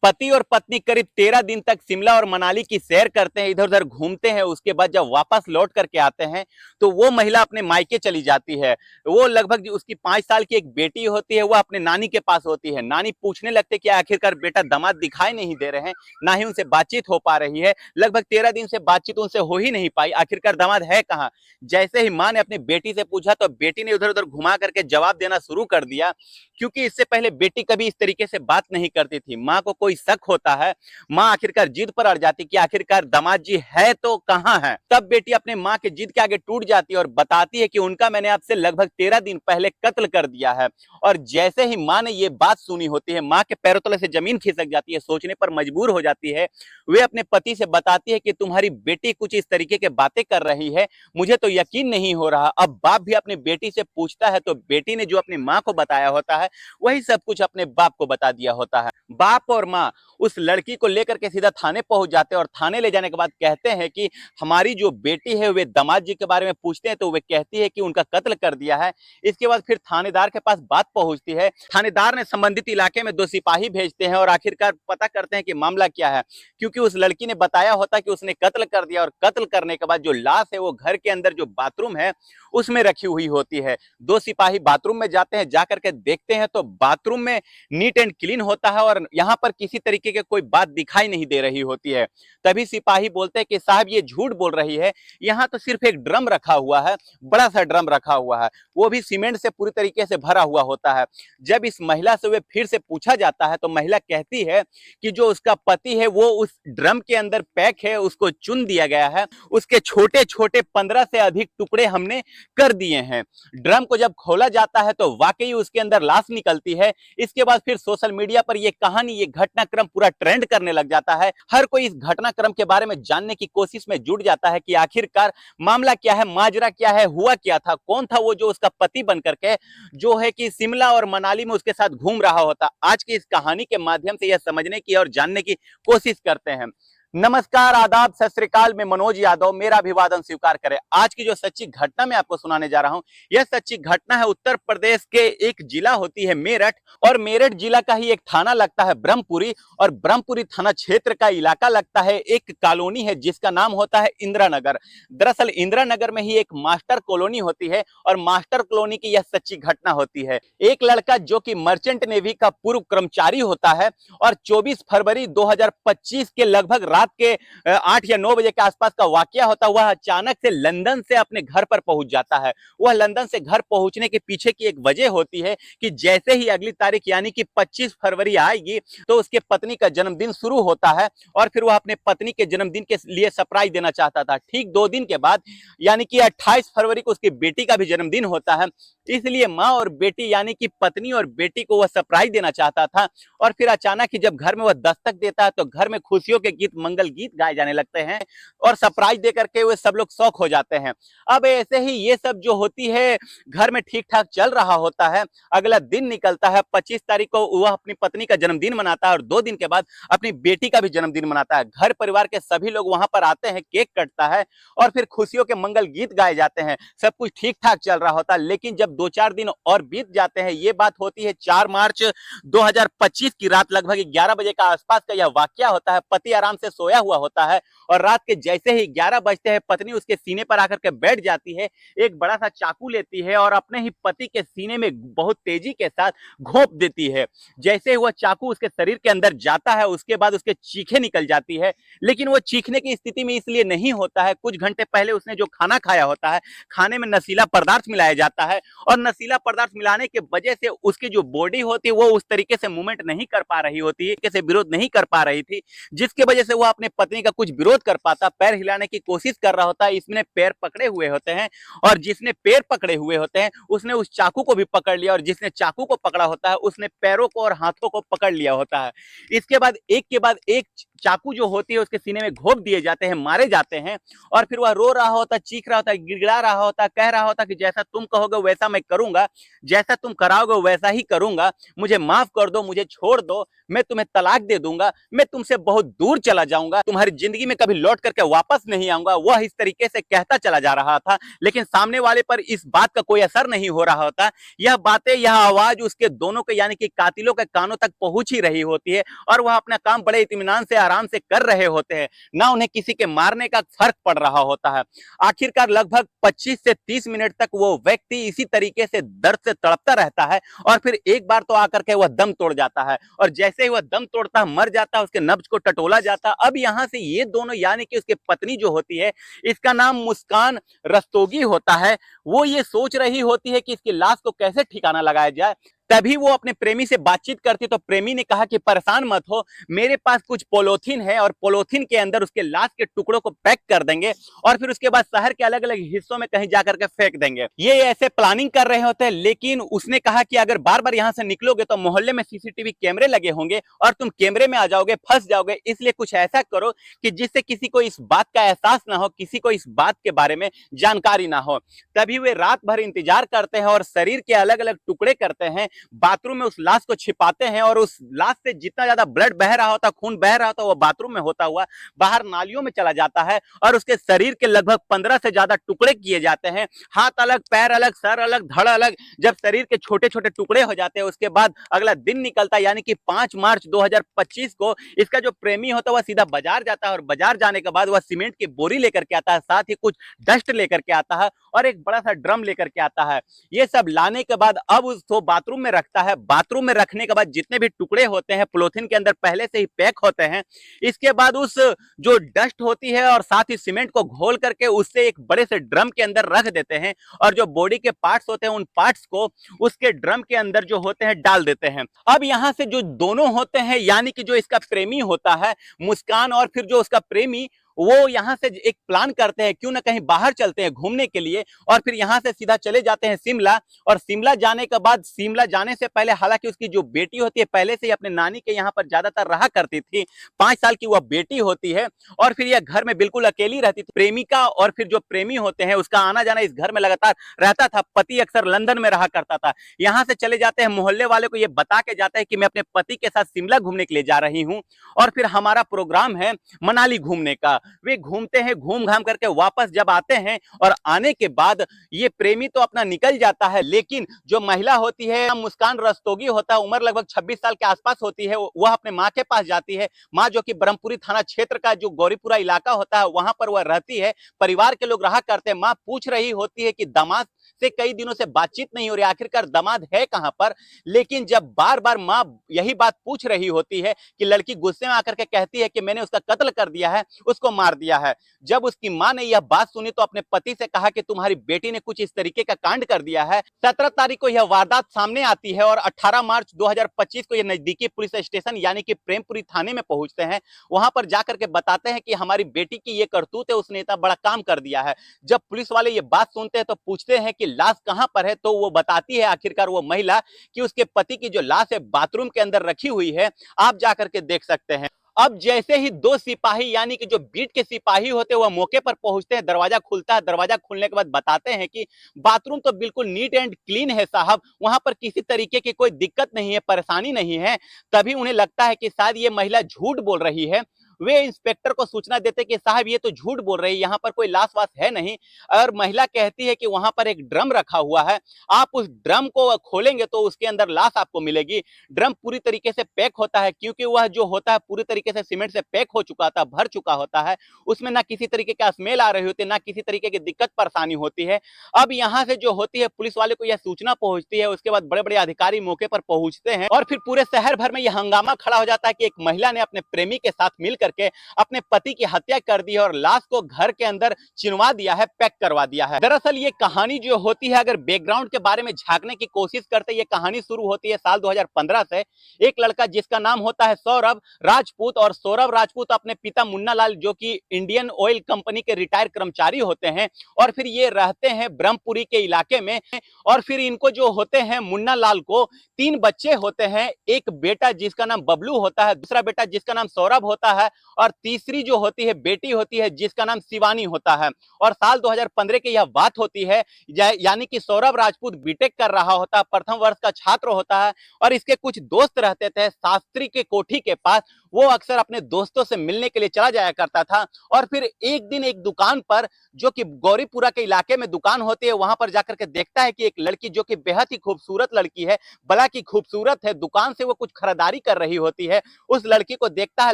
पति और पत्नी करीब 13 दिन तक शिमला और मनाली की सैर करते हैं, इधर उधर घूमते हैं। उसके बाद जब वापस लौट करके आते हैं तो वो महिला अपने मायके चली जाती है। वो लगभग उसकी 5 साल की एक बेटी होती है, वह अपने नानी के पास होती है। नानी पूछने लगते कि आखिरकार बेटा दामाद दिखाई नहीं दे रहे हैं, ना ही उनसे बातचीत हो पा रही है। लगभग 13 दिन से बातचीत उनसे हो ही नहीं पाई, आखिरकार दामाद है कहाँ। जैसे ही माँ ने अपनी बेटी से पूछा तो बेटी ने उधर उधर घुमा करके जवाब देना शुरू कर दिया, क्योंकि इससे पहले बेटी कभी इस तरीके से बात नहीं करती थी। माँ को कोई शक होता है, माँ आखिरकार जिद पर अड़ जाती कि आखिरकार दामाद जी है तो कहाँ है। तब बेटी अपने माँ के जिद के आगे टूट जाती है और बताती है कि उनका मैंने आपसे लगभग 13 दिन पहले कत्ल कर दिया है। और जैसे ही माँ ने ये बात सुनी होती है, माँ के पैरों तले से जमीन खिसक जाती है, सोचने पर मजबूर हो जाती है। वे अपने पति से बताती है कि तुम्हारी बेटी कुछ इस तरीके के बातें कर रही है, मुझे तो यकीन नहीं हो रहा। अब बाप भी अपनी बेटी से पूछता है तो बेटी ने जो अपनी माँ को बताया होता है वही सब कुछ अपने बाप को बता दिया होता है। बाप और माँ उस लड़की को लेकर के सीधा थाने पहुंच जाते हैं और थाने ले जाने के बाद कहते हैं कि हमारी जो बेटी है, वे दामाद जी के बारे में पूछते हैं तो वे कहती है कि उनका कत्ल कर दिया है। इसके बाद फिर थानेदार के पास बात पहुंचती है। थानेदार ने संबंधित इलाके में 2 सिपाही भेजते हैं और आखिरकार पता करते हैं कि मामला क्या है, क्योंकि उस लड़की ने बताया होता कि उसने कत्ल कर दिया और कत्ल करने के बाद जो लाश है वो घर के अंदर जो बाथरूम है उसमें रखी हुई होती है। 2 सिपाही बाथरूम में जाते हैं, जाकर के देखते हैं तो बाथरूम में नीट एंड क्लीन होता है और यहाँ पर किसी तरीके की कोई बात दिखाई नहीं दे रही होती है। तभी सिपाही बोलते हैं कि साहब ये झूठ बोल रही है, यहाँ तो सिर्फ एक ड्रम रखा हुआ है, बड़ा सा ड्रम रखा हुआ है, वो भी सीमेंट से पूरी तरीके से भरा हुआ होता है। जब इस महिला से वे फिर से पूछा जाता है तो महिला कहती है कि जो उसका पति है वो उस ड्रम के अंदर पैक है, उसको चुन दिया गया है, उसके छोटे छोटे 15 से अधिक टुकड़े हमने कर दिए हैं। ड्रम को जब खोला जाता है तो वाकई उसके अंदर लाश निकलती है। इसके बाद फिर सोशल मीडिया पर यह कहानी, ये घटनाक्रम पूरा ट्रेंड करने लग जाता है। हर कोई इस घटनाक्रम के बारे में जानने की कोशिश में जुट जाता है कि आखिरकार मामला क्या है, माजरा क्या है, हुआ क्या था, कौन था वो जो उसका पति बनकर के जो है कि शिमला और मनाली में उसके साथ घूम रहा होता। आज की इस कहानी के माध्यम से यह समझने की और जानने की कोशिश करते हैं। नमस्कार, आदाब, सत श्री अकाल। मैं मनोज यादव, मेरा अभिवादन स्वीकार करें। आज की जो सच्ची घटना मैं आपको सुनाने जा रहा हूं, यह सच्ची घटना है उत्तर प्रदेश के एक जिला होती है मेरठ, और मेरठ जिला का ही एक थाना लगता है ब्रह्मपुरी, और ब्रह्मपुरी थाना क्षेत्र का इलाका लगता है एक कॉलोनी है जिसका नाम होता है इंदिरा नगर। दरअसल इंदिरा नगर में ही एक मास्टर कॉलोनी होती है और मास्टर कॉलोनी की यह सच्ची घटना होती है। एक लड़का जो कि मर्चेंट नेवी का पूर्व कर्मचारी होता है और 24 फरवरी 2025 के लगभग रात के 8 या 9 बजे के आसपास का वाकया होता। वह अचानक से लंदन से अपने घर पर पहुंच जाता है। वह लंदन से घर पहुंचने के पीछे की एक वजह होती है कि जैसे ही अगली तारीख यानी कि 25 फरवरी आएगी तो उसके पत्नी का जन्मदिन शुरू होता है और फिर वह अपने पत्नी के जन्मदिन के लिए सरप्राइज देना चाहता था। ठीक 2 दिन के बाद यानी कि 28 फरवरी को उसकी बेटी का भी जन्मदिन होता है, इसलिए माँ और बेटी यानी कि पत्नी और बेटी को वह सरप्राइज देना चाहता था। और फिर अचानक ही जब घर में वह दस्तक देता है तो घर में खुशियों के गीत, मंगल गीत गाए जाने लगते हैं और सरप्राइज देकर के वे सब लोग शौक हो जाते हैं। अब ऐसे ही ये सब जो होती है घर में ठीक ठाक चल रहा होता है। अगला दिन निकलता है, 25 तारीख को वह अपनी पत्नी का जन्मदिन मनाता है और 2 दिन के बाद अपनी बेटी का भी जन्मदिन मनाता है। घर परिवार के सभी लोग वहां पर आते हैं, केक कटता है और फिर खुशियों के मंगल गीत गाए जाते हैं। सब कुछ ठीक ठाक चल रहा होता है। लेकिन जब 2-4 दिन और बीत जाते हैं, ये बात होती है 4 मार्च 2025 की रात, लगभग 11 बजे का आसपास का यह वाकया होता है। पति आराम से सोया हुआ होता है और रात के जैसे ही 11 बजते हैं पत्नी उसके सीने पर आकर के बैठ जाती है, एक बड़ा सा चाकू लेती है और अपने ही पति के सीने में बहुत तेजी के साथ घोंप देती है। जैसे ही वह चाकू उसके शरीर के अंदर जाता है उसके बाद उसके चीखें निकल जाती है, लेकिन वो चीखने की स्थिति में इसलिए नहीं होता है, कुछ घंटे पहले उसने जो खाना खाया होता है, खाने में नशीला पदार्थ मिलाया जाता है और नशीला पदार्थ मिलाने के वजह से उसकी जो बॉडी होती है वो उस तरीके से मूवमेंट नहीं कर पा रही होती है, कैसे विरोध नहीं कर पा रही थी, जिसके वजह से वह अपने पत्नी का कुछ विरोध कर पाता, पैर हिलाने की कोशिश कर रहा होता है। इसने पैर पकड़े हुए होते हैं और जिसने पैर पकड़े हुए होते हैं उसने उस चाकू को भी पकड़ लिया और जिसने चाकू को पकड़ा होता है उसने पैरों को और हाथों को पकड़ लिया होता है। इसके बाद एक के बाद एक चाकू जो होती है उसके सीने में घोंप दिए जाते हैं, मारे जाते हैं। और फिर वह रो रहा होता, चीख रहा होता, गिड़गिड़ा रहा होता, कह रहा होता कि जैसा तुम कहोगे वैसा मैं करूंगा, जैसा तुम कराओगे वैसा ही करूंगा, मुझे माफ कर दो, मुझे छोड़ दो, मैं तुम्हें तलाक दे दूंगा, मैं तुमसे बहुत दूर चला जाऊंगा, तुम्हारी जिंदगी में कभी लौट करके वापस नहीं आऊंगा। वह इस तरीके से कहता चला जा रहा था, लेकिन सामने वाले पर इस बात का कोई असर नहीं हो रहा होता। यह बातें, यह आवाज उसके दोनों के यानी कि कातिलों के कानों तक पहुंच ही रही होती है और वह अपना काम बड़े इत्मीनान से आराम से कर रहे होते हैं, ना उन्हें किसी के मारने का फर्क पड़ रहा होता है। आखिरकार लगभग 25 से 30 मिनट तक वो व्यक्ति इसी तरीके से दर्द से तड़पता रहता है और फिर एक बार तो आकर के वह दम तोड़ जाता है और जैसे ही वह दम तोड़ता है, मर जाता है, उसके नब्ज को टटोला जाता है। अब यहां से ये दोनों यानी कि उसकी पत्नी जो होती है, इसका नाम मुस्कान रस्तोगी होता है, वो ये सोच रही होती है कि इसकी लाश को कैसे ठिकाना लगाया जाए। तभी वो अपने प्रेमी से बातचीत करती तो प्रेमी ने कहा कि परेशान मत हो, मेरे पास कुछ पोलोथीन है और पोलोथीन के अंदर उसके लाश के टुकड़ों को पैक कर देंगे और फिर उसके बाद शहर के अलग अलग हिस्सों में कहीं जाकर के फेंक देंगे। ये ऐसे प्लानिंग कर रहे होते हैं, लेकिन उसने कहा कि अगर बार बार यहां से निकलोगे तो मोहल्ले में सीसीटीवी कैमरे लगे होंगे और तुम कैमरे में आ जाओगे, फंस जाओगे, इसलिए कुछ ऐसा करो कि जिससे किसी को इस बात का एहसास ना हो, किसी को इस बात के बारे में जानकारी ना हो। तभी वे रात भर इंतजार करते हैं और शरीर के अलग अलग टुकड़े करते हैं, बाथरूम में उस लाश को छिपाते हैं और उस लाश से जितना ज्यादा ब्लड बह रहा होता, खून बह रहा होता, वो बाथरूम में होता हुआ बाहर नालियों में चला जाता है और उसके शरीर के लगभग 15 से ज्यादा टुकड़े किए जाते हैं, हाथ अलग, पैर अलग, सर अलग, धड़ अलग। जब शरीर के छोटे छोटे टुकड़े हो जाते हैं उसके बाद अगला दिन निकलता है यानी कि 5 मार्च 2025 को इसका जो प्रेमी होता है वह सीधा बाजार जाता है और बाजार जाने के बाद वह सीमेंट की बोरी लेकर के आता है, साथ ही कुछ डस्ट लेकर के आता है और एक बड़ा सा ड्रम लेकर के आता है। ये सब लाने के बाद अब उसको बाथरूम में रखता है। बाथरूम में रखने के बाद जितने भी टुकड़े होते हैं पॉलीथिन के अंदर पहले से ही पैक होते हैं। इसके बाद उस जो डस्ट होती है और साथ ही सीमेंट को घोल करके उससे एक बड़े से ड्रम के अंदर रख देते हैं और जो बॉडी के पार्ट्स होते हैं उन पार्ट्स को उसके ड्रम के अंदर जो होते हैं डाल देते हैं। अब यहां से जो दोनों होते हैं यानी कि जो इसका प्रेमी होता है मुस्कान और फिर जो उसका प्रेमी, वो यहां से एक प्लान करते हैं क्यों ना कहीं बाहर चलते हैं घूमने के लिए और फिर यहां से सीधा चले जाते हैं शिमला। और शिमला जाने के बाद, शिमला जाने से पहले हालांकि उसकी जो बेटी होती है पहले से ही अपने नानी के यहाँ पर ज्यादातर रहा करती थी, 5 साल की वह बेटी होती है और फिर यह घर में बिल्कुल अकेली रहती थी। प्रेमिका और फिर जो प्रेमी होते हैं उसका आना जाना इस घर में लगातार रहता था। पति अक्सर लंदन में रहा करता था। यहां से चले जाते हैं, मोहल्ले वाले को यह बता के जाता है कि मैं अपने पति के साथ शिमला घूमने के लिए जा रही हूं और फिर हमारा प्रोग्राम है मनाली घूमने का। वे घूमते हैं, घूम घाम करके वापस जब आते हैं और आने के बाद ये प्रेमी तो अपना निकल जाता है, लेकिन जो महिला होती है मुस्कान रस्तोगी होता है, उम्र लगभग 26 साल के आसपास होती है, वह अपने माँ के पास जाती है। माँ जो कि ब्रह्मपुरी थाना क्षेत्र का जो गौरीपुरा इलाका होता है वहां पर वह रहती है, परिवार के लोग रहा करते हैं। माँ पूछ रही होती है कि दामाद से कई दिनों से बातचीत नहीं हो रही, आखिरकार दामाद है कहां पर। लेकिन जब बार बार माँ यही बात पूछ रही होती है कि लड़की गुस्से में आकर के कहती है कि मैंने उसका कत्ल कर दिया है, उसको मार दिया है। जब उसकी मां ने यह बात सुनी तो अपने पति से कहा कि तुम्हारी बेटी ने कुछ इस तरीके का कांड कर दिया है। 17 तारीख को यह वारदात सामने आती है और 18 मार्च 2025 को यह नजदीकी पुलिस स्टेशन यानी कि प्रेमपुरी थाने में पहुंचते हैं। वहां पर जाकर के बताते हैं कि हमारी बेटी की ये करतूत है, उसने इतना बड़ा काम कर दिया है। जब पुलिस वाले ये बात सुनते हैं तो पूछते हैं कि लाश कहां पर है, तो वो बताती है आखिरकार वो महिला कि उसके पति की जो लाश है बाथरूम के अंदर रखी हुई है, आप जाकर के देख सकते हैं। अब जैसे ही 2 सिपाही यानी कि जो बीट के सिपाही होते हैं वह मौके पर पहुंचते हैं, दरवाजा खुलता है। दरवाजा खुलने के बाद बताते हैं कि बाथरूम तो बिल्कुल नीट एंड क्लीन है साहब, वहां पर किसी तरीके की कोई दिक्कत नहीं है, परेशानी नहीं है। तभी उन्हें लगता है कि शायद ये महिला झूठ बोल रही है। वे इंस्पेक्टर को सूचना देते कि साहब ये तो झूठ बोल रही है, यहाँ पर कोई लाश वाश है नहीं। और महिला कहती है कि वहां पर एक ड्रम रखा हुआ है, आप उस ड्रम को खोलेंगे तो उसके अंदर लाश आपको मिलेगी। ड्रम पूरी तरीके से पैक होता है क्योंकि वह जो होता है पूरी तरीके से सीमेंट से पैक हो चुका था, भर चुका होता है। उसमें ना किसी तरीके का स्मेल आ रही होती है, ना किसी तरीके की दिक्कत परेशानी होती है। अब यहाँ से जो होती है पुलिस वाले को यह सूचना पहुंचती है, उसके बाद बड़े बड़े अधिकारी मौके पर पहुंचते हैं और फिर पूरे शहर भर में यह हंगामा खड़ा हो जाता है कि एक महिला ने अपने प्रेमी के साथ मिलकर के अपने पति की हत्या कर दी है और लाश को घर के अंदर चिनवा दिया है, पैक करवा दिया है। दरअसल ये कहानी जो होती है, अगर बैकग्राउंड के बारे में झांकने की कोशिश करते हैं, ये कहानी शुरू होती है साल 2015 से। एक लड़का जिसका नाम होता है सौरभ राजपूत, और सौरभ राजपूत अपने पिता मुन्ना लाल जो कि इंडियन ऑयल कंपनी के रिटायर्ड कर्मचारी होते हैं और फिर ये रहते हैं ब्रह्मपुरी के इलाके में। और फिर इनको जो होते हैं मुन्ना लाल को 3 बच्चे होते हैं, एक बेटा जिसका नाम बबलू होता है, दूसरा बेटा जिसका नाम सौरभ होता है और तीसरी जो होती है बेटी होती है जिसका नाम शिवानी होता है। और साल 2015 की यह बात होती है, यानी कि सौरभ राजपूत बीटेक कर रहा होता है, प्रथम वर्ष का छात्र होता है और इसके कुछ दोस्त रहते थे शास्त्री के कोठी के पास। वो अक्सर अपने दोस्तों से मिलने के लिए चला जाया करता था और फिर एक दिन एक दुकान पर, जो कि गौरीपुरा के इलाके में दुकान होती है, वहां पर जाकर के देखता है कि एक लड़की जो कि बेहद ही खूबसूरत लड़की है, भला की खूबसूरत है, दुकान से वो कुछ खरीदारी कर रही होती है। उस लड़की को देखता है,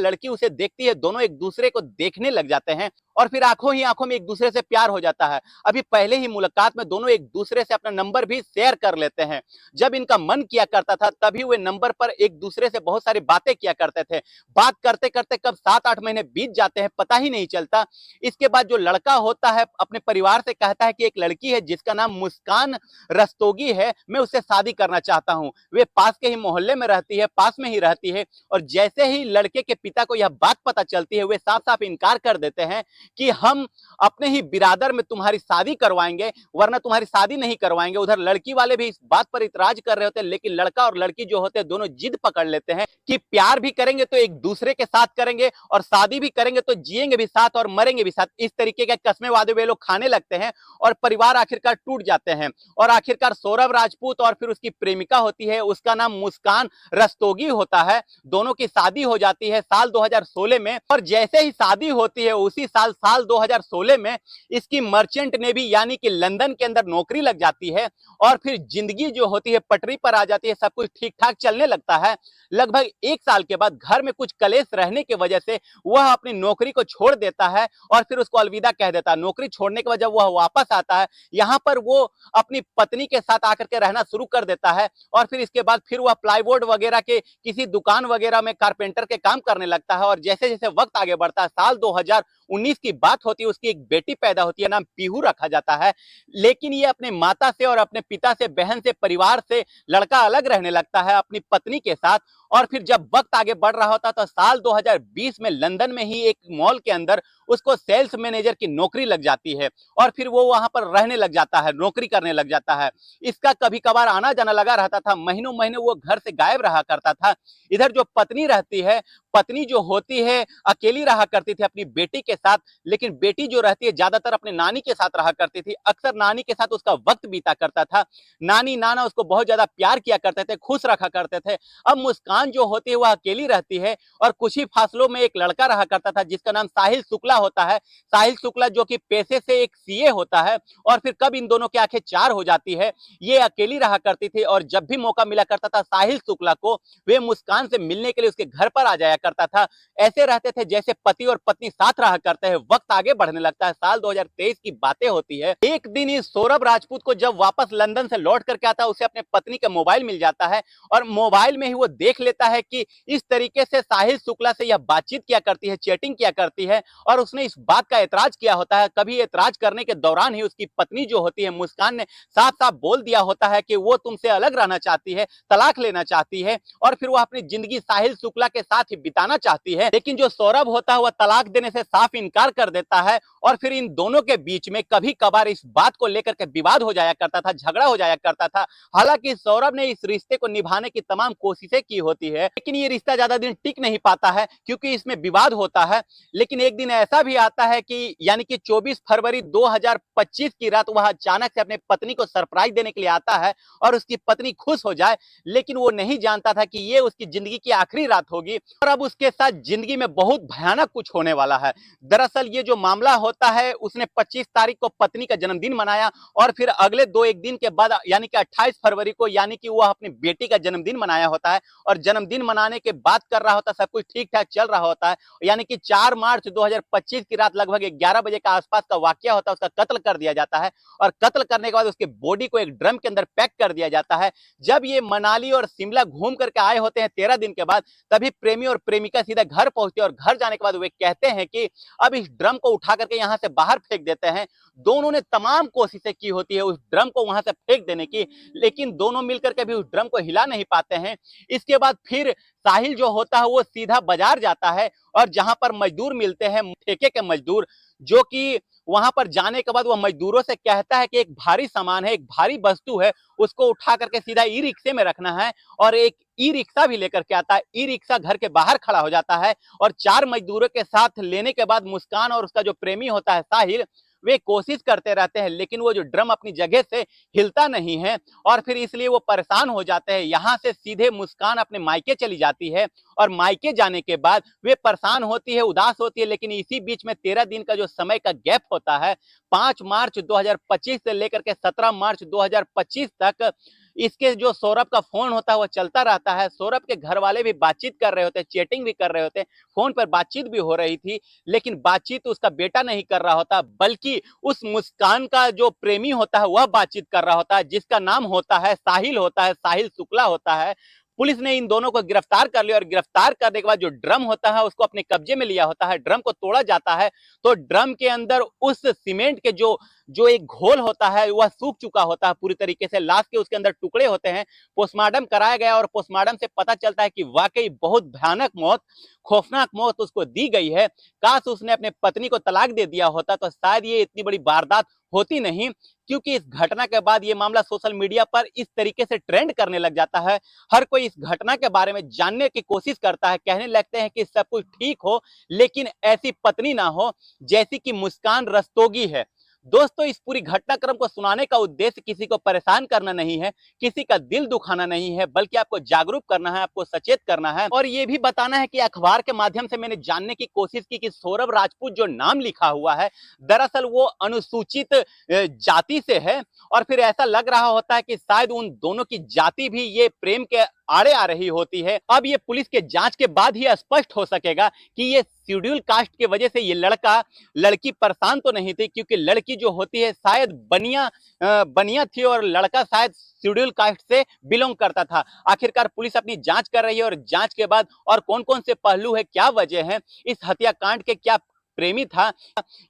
लड़की उसे देखती है, दोनों एक दूसरे को देखने लग जाते हैं और फिर आंखों ही आंखों में एक दूसरे से प्यार हो जाता है। अभी पहले ही मुलाकात में दोनों एक दूसरे से अपना नंबर भी शेयर कर लेते हैं। जब इनका मन किया करता था तभी वे नंबर पर एक दूसरे से बहुत सारी बातें किया करते थे। बात करते करते कब 7-8 महीने बीत जाते हैं पता ही नहीं चलता। इसके बाद जो लड़का होता है अपने परिवार से कहता है कि एक लड़की है जिसका नाम मुस्कान रस्तोगी है, मैं उससे शादी करना चाहता हूं। वे पास के ही मोहल्ले में रहती है, पास में ही रहती है। और जैसे ही लड़के के पिता को यह बात पता चलती है, वे साफ साफ इनकार कर देते हैं कि हम अपने ही बिरादर में तुम्हारी शादी करवाएंगे, वरना तुम्हारी शादी नहीं करवाएंगे। उधर लड़की वाले भी इस बात पर इतराज कर रहे होते हैं, लेकिन लड़का और लड़की जो होते हैं दोनों जिद पकड़ लेते हैं कि प्यार भी करेंगे तो एक दूसरे के साथ करेंगे और शादी भी करेंगे तो जिएंगे भी साथ और मरेंगे भी साथ। इस तरीके के कस्में वादे वे लोग खाने लगते हैं और परिवार आखिरकार टूट जाते हैं। और आखिरकार सौरभ राजपूत और फिर उसकी प्रेमिका होती है, उसका नाम मुस्कान रस्तोगी होता है, दोनों की शादी हो जाती है साल 2016 में। और जैसे ही शादी होती है उसी साल 2016 में इसकी मर्चेंट नेवी यानी कि लंदन के अंदर नौकरी लग जाती है और फिर जिंदगी जो होती है पटरी पर आ जाती है, सब कुछ ठीक ठाक चलने लगता है। लगभग 1 साल के बाद घर में कुछ कलेश रहने की वजह से वह अपनी नौकरी को छोड़ देता है और फिर उसको अलविदा कह देता है। नौकरी छोड़ने के बाद जब वह वापस आता है, यहाँ पर वो अपनी पत्नी के साथ आकर के रहना शुरू कर देता है और फिर इसके बाद फिर वह प्लाईवुड वगैरह के किसी दुकान वगैरह में कारपेंटर के काम करने लगता है। और जैसे जैसे वक्त आगे बढ़ता है, साल 2019 की बात होती है, उसकी एक बेटी पैदा होती है, नाम पीहू रखा जाता है। लेकिन ये अपने माता से और अपने पिता से, बहन से, परिवार से लड़का अलग रहने लगता है अपनी पत्नी के साथ। और फिर जब वक्त आगे बढ़ रहा होता तो साल 2020 में लंदन में ही एक मॉल के अंदर उसको सेल्स मैनेजर की नौकरी लग जाती है और फिर वो वहां पर रहने लग जाता है, नौकरी करने लग जाता है। इसका कभी कभार आना जाना लगा रहता था, महीनों महीने वो घर से गायब रहा करता था। इधर जो पत्नी रहती है, पत्नी जो होती है अकेली रहा करती थी अपनी बेटी के साथ, लेकिन बेटी जो रहती है ज्यादातर अपने नानी के साथ रहा करती थी, अक्सर नानी के साथ उसका वक्त बीता करता था। नानी नाना उसको बहुत ज्यादा प्यार किया करते थे, खुश रखा करते थे। अब मुस्कान जो होती है वह अकेली रहती है और कुछ ही फासलों में एक लड़का रहा करता था जिसका नाम साहिल शुक्ला होता है। साहिल शुक्ला जो कि पेशे से एक सीए होता है। और फिर कब इन दोनों की आंखें चार हो जाती है, ये अकेली रहा करती थी और जब भी मौका मिला करता था साहिल शुक्ला को, वे मुस्कान से मिलने के लिए उसके घर पर आ जाया करता था। ऐसे रहते थे जैसे पति और पत्नी साथ रहा करते हैं। वक्त आगे बढ़ने लगता है, साल 2023 की बातें होती है। एक दिन इस सौरभ राजपूत को जब वापस लंदन से लौट करके आता है, उसे अपने पत्नी का मोबाइल मिल जाता है और मोबाइल में ही वो देख लेता है कि इस तरीके से साहिल शुक्ला से यह बातचीत किया करती है, चैटिंग किया करती है। और उसने इस बात का एतराज किया होता है। कभी एतराज करने के दौरान ही उसकी पत्नी जो होती है मुस्कान ने साफ साफ बोल दिया होता है कि वो तुमसे अलग रहना चाहती है, तलाक लेना चाहती है और फिर वो अपनी जिंदगी साहिल शुक्ला के साथ ही बिताना चाहती है। लेकिन जो सौरभ होता है वह तलाक देने से साफ इनकार कर देता है और फिर इन दोनों के बीच में कभी कभार इस बात को लेकर के विवाद हो जाया करता था, झगड़ा हो जाया करता था। हालांकि सौरभ ने इस रिश्ते को निभाने की तमाम कोशिशें की होती है, लेकिन ये रिश्ता ज्यादा दिन टिक नहीं पाता है क्योंकि इसमें विवाद होता है। लेकिन एक दिन ऐसा भी आता है कि यानी कि 24 फरवरी 2025 की रात वह अचानक से अपने पत्नी को सरप्राइज देने के लिए आता है और उसकी पत्नी खुश हो जाए, लेकिन वो नहीं जानता था कि ये उसकी जिंदगी की आखिरी रात होगी और अब उसके साथ जिंदगी में बहुत भयानक कुछ होने वाला है। दरअसल ये जो मामला होता है, उसने 25 तारीख को पत्नी का जन्मदिन मनाया और फिर अगले 1 दिन के बाद यानी कि 28 फरवरी को यानी कि वह अपनी बेटी का जन्मदिन मनाया होता है। और जन्मदिन मनाने के बाद कर रहा होता है, सब कुछ ठीक ठाक चल रहा होता है, यानी कि 4 मार्च 2025 की रात लगभग 11 बजे का आसपास का वाकया होता है। उसका कत्ल कर दिया जाता है और कत्ल करने के बाद उसके बॉडी को एक ड्रम के अंदर पैक कर दिया जाता है। जब ये मनाली और शिमला घूम करके आए होते हैं 13 दिन के बाद, तभी प्रेमी और प्रेमिका सीधा घर पहुंचते हैं और घर जाने के बाद वे कहते हैं कि अब इस ड्रम को उठा करके यहां से बाहर फेंक देते हैं। दोनों ने तमाम कोशिशें की होती है उस ड्रम को वहां से फेंक देने की, लेकिन दोनों मिलकर के भी उस ड्रम को हिला नहीं पाते हैं। इसके बाद फिर साहिल जो होता है वो सीधा बाजार जाता है और जहां पर मजदूर मिलते हैं, ठेके के मजदूर, जो कि वहां पर जाने के बाद वह मजदूरों से कहता है कि एक भारी सामान है, एक भारी वस्तु है, उसको उठा करके सीधा ई रिक्शे में रखना है और एक ई रिक्शा भी लेकर के आता है। ई रिक्शा घर के बाहर खड़ा हो जाता है और 4 मजदूरों के साथ लेने के बाद मुस्कान और उसका जो प्रेमी होता है साहिल, वे कोशिश करते रहते हैं, लेकिन वो जो ड्रम अपनी जगह से हिलता नहीं है और फिर इसलिए वो परेशान हो जाते हैं। यहाँ से सीधे मुस्कान अपने मायके चली जाती है और मायके जाने के बाद वे परेशान होती है, उदास होती है, लेकिन इसी बीच में 13 दिन का जो समय का गैप होता है, 5 मार्च 2025 से लेकर के 17 मार्च 2025 तक इसके जो सौरभ का फोन होता है वो चलता रहता है। सौरभ के घर वाले भी बातचीत कर रहे होते हैं, चैटिंग भी कर रहे होते हैं, फोन पर बातचीत भी हो रही थी, लेकिन बातचीत उसका बेटा नहीं कर रहा होता, बल्कि उस मुस्कान का जो प्रेमी होता है वह बातचीत कर रहा होता है, जिसका नाम होता है साहिल, होता है साहिल शुक्ला होता है। पुलिस ने इन दोनों को गिरफ्तार कर लिया और गिरफ्तार करने के बाद जो ड्रम होता है उसको अपने कब्जे में लिया होता है। ड्रम को तोड़ा जाता है तो ड्रम के अंदर उस सीमेंट के जो जो एक घोल होता है वह सूख चुका होता है पूरी तरीके से। लाश के उसके अंदर टुकड़े होते हैं। पोस्टमार्टम कराया गया और पोस्टमार्टम से पता चलता है कि वाकई बहुत भयानक मौत, खौफनाक मौत उसको दी गई है। काश उसने अपने पत्नी को तलाक दे दिया होता तो शायद ये इतनी बड़ी वारदात होती नहीं, क्योंकि इस घटना के बाद ये मामला सोशल मीडिया पर इस तरीके से ट्रेंड करने लग जाता है। हर कोई इस घटना के बारे में जानने की कोशिश करता है, कहने लगते हैं कि सब कुछ ठीक हो लेकिन ऐसी पत्नी ना हो जैसी कि मुस्कान रस्तोगी है। दोस्तों, इस पूरी घटनाक्रम को सुनाने का उद्देश्य किसी को परेशान करना नहीं है, किसी का दिल दुखाना नहीं है, बल्कि आपको जागरूक करना है, आपको सचेत करना है और ये भी बताना है कि अखबार के माध्यम से मैंने जानने की कोशिश की कि सौरभ राजपूत जो नाम लिखा हुआ है दरअसल वो अनुसूचित जाति से है और फिर ऐसा लग रहा होता है कि शायद उन दोनों की जाति भी ये प्रेम के आड़े आ रही होती है। अब ये पुलिस के जांच के बाद ही स्पष्ट हो सकेगा कि ये शेड्यूल कास्ट की वजह से ये लड़की परेशान तो नहीं थी, क्योंकि लड़की जो होती है शायद बनिया थी और लड़का शायद शेड्यूल कास्ट से बिलोंग करता था। आखिरकार पुलिस अपनी जांच कर रही है और जांच के बाद और कौन कौन से पहलू है, क्या वजह है, इस हत्याकांड के क्या प्रेमी था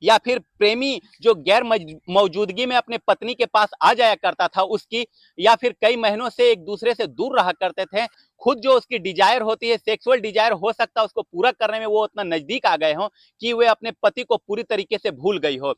या फिर प्रेमी जो गैर मौजूदगी में अपने पत्नी के पास आ जाया करता था उसकी, या फिर कई महीनों से एक दूसरे से दूर रहा करते थे। खुद जो उसकी डिजायर होती है, सेक्सुअल डिजायर हो सकता है उसको पूरा करने में वो उतना नजदीक आ गए हो कि वे अपने पति को पूरी तरीके से भूल गई हो।